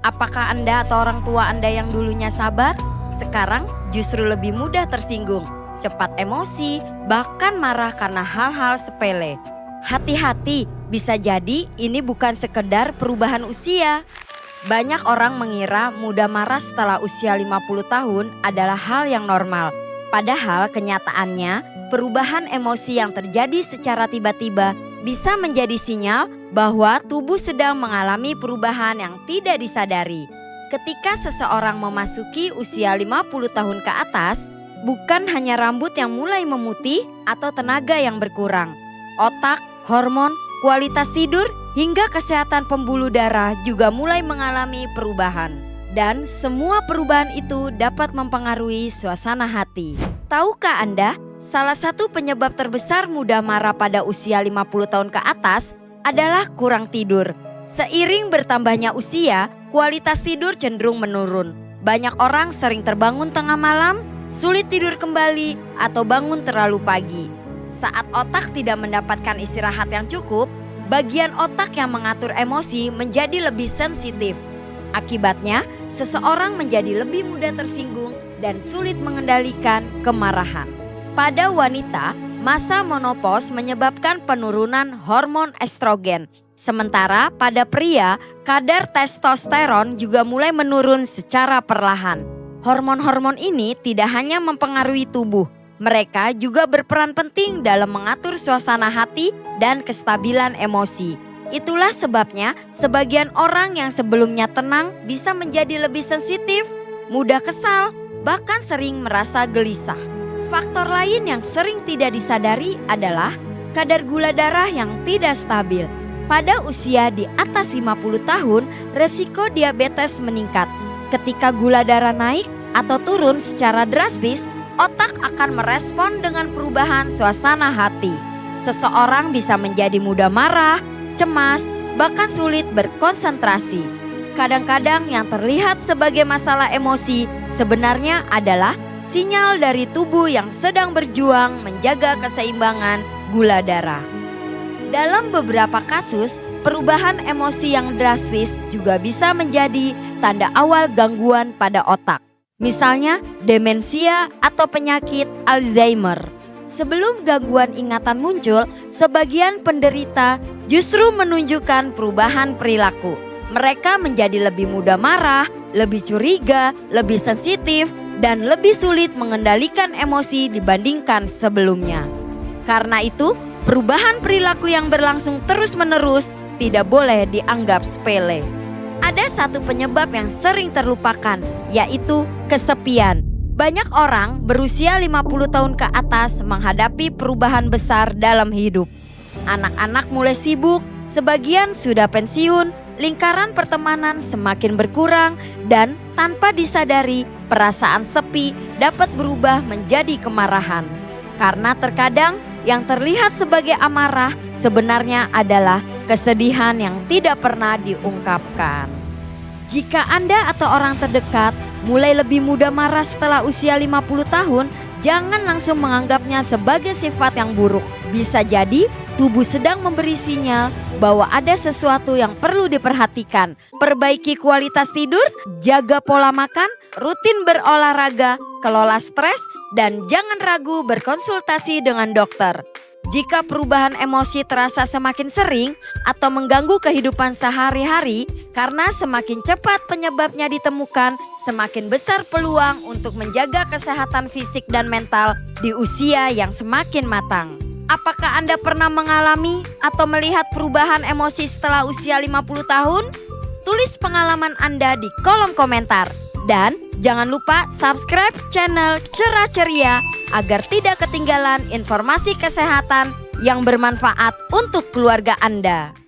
Apakah Anda atau orang tua Anda yang dulunya sabar, sekarang justru lebih mudah tersinggung, cepat emosi, bahkan marah karena hal-hal sepele? Hati-hati, bisa jadi ini bukan sekedar perubahan usia. Banyak orang mengira mudah marah setelah usia 50 tahun adalah hal yang normal. Padahal kenyataannya perubahan emosi yang terjadi secara tiba-tiba bisa menjadi sinyal bahwa tubuh sedang mengalami perubahan yang tidak disadari. Ketika seseorang memasuki usia 50 tahun ke atas, bukan hanya rambut yang mulai memutih atau tenaga yang berkurang. Otak, hormon, kualitas tidur, hingga kesehatan pembuluh darah juga mulai mengalami perubahan. Dan semua perubahan itu dapat mempengaruhi suasana hati. Tahukah Anda, salah satu penyebab terbesar mudah marah pada usia 50 tahun ke atas adalah kurang tidur. Seiring bertambahnya usia, kualitas tidur cenderung menurun. Banyak orang sering terbangun tengah malam, sulit tidur kembali, atau bangun terlalu pagi. Saat otak tidak mendapatkan istirahat yang cukup, bagian otak yang mengatur emosi menjadi lebih sensitif. Akibatnya, seseorang menjadi lebih mudah tersinggung dan sulit mengendalikan kemarahan. Pada wanita, masa menopause menyebabkan penurunan hormon estrogen. Sementara pada pria, kadar testosteron juga mulai menurun secara perlahan. Hormon-hormon ini tidak hanya mempengaruhi tubuh, mereka juga berperan penting dalam mengatur suasana hati dan kestabilan emosi. Itulah sebabnya sebagian orang yang sebelumnya tenang bisa menjadi lebih sensitif, mudah kesal, bahkan sering merasa gelisah. Faktor lain yang sering tidak disadari adalah kadar gula darah yang tidak stabil. Pada usia di atas 50 tahun, resiko diabetes meningkat. Ketika gula darah naik atau turun secara drastis, otak akan merespon dengan perubahan suasana hati. Seseorang bisa menjadi mudah marah, cemas, bahkan sulit berkonsentrasi. Kadang-kadang yang terlihat sebagai masalah emosi sebenarnya adalah sinyal dari tubuh yang sedang berjuang menjaga keseimbangan gula darah. Dalam beberapa kasus, perubahan emosi yang drastis juga bisa menjadi tanda awal gangguan pada otak. Misalnya demensia atau penyakit Alzheimer. Sebelum gangguan ingatan muncul, sebagian penderita justru menunjukkan perubahan perilaku. Mereka menjadi lebih mudah marah, lebih curiga, lebih sensitif, dan lebih sulit mengendalikan emosi dibandingkan sebelumnya. Karena itu, perubahan perilaku yang berlangsung terus-menerus tidak boleh dianggap sepele. Ada satu penyebab yang sering terlupakan, yaitu kesepian. Banyak orang berusia 50 tahun ke atas menghadapi perubahan besar dalam hidup. Anak-anak mulai sibuk, sebagian sudah pensiun, lingkaran pertemanan semakin berkurang, dan tanpa disadari perasaan sepi dapat berubah menjadi kemarahan. Karena terkadang yang terlihat sebagai amarah sebenarnya adalah kesedihan yang tidak pernah diungkapkan. Jika Anda atau orang terdekat mulai lebih mudah marah setelah usia 50 tahun, jangan langsung menganggapnya sebagai sifat yang buruk. Bisa jadi tubuh sedang memberi sinyal bahwa ada sesuatu yang perlu diperhatikan. Perbaiki kualitas tidur, jaga pola makan, rutin berolahraga, kelola stres, dan jangan ragu berkonsultasi dengan dokter. Jika perubahan emosi terasa semakin sering atau mengganggu kehidupan sehari-hari, karena semakin cepat penyebabnya ditemukan, semakin besar peluang untuk menjaga kesehatan fisik dan mental di usia yang semakin matang. Apakah Anda pernah mengalami atau melihat perubahan emosi setelah usia 50 tahun? Tulis pengalaman Anda di kolom komentar. Dan jangan lupa subscribe channel Cerah Ceria agar tidak ketinggalan informasi kesehatan yang bermanfaat untuk keluarga Anda.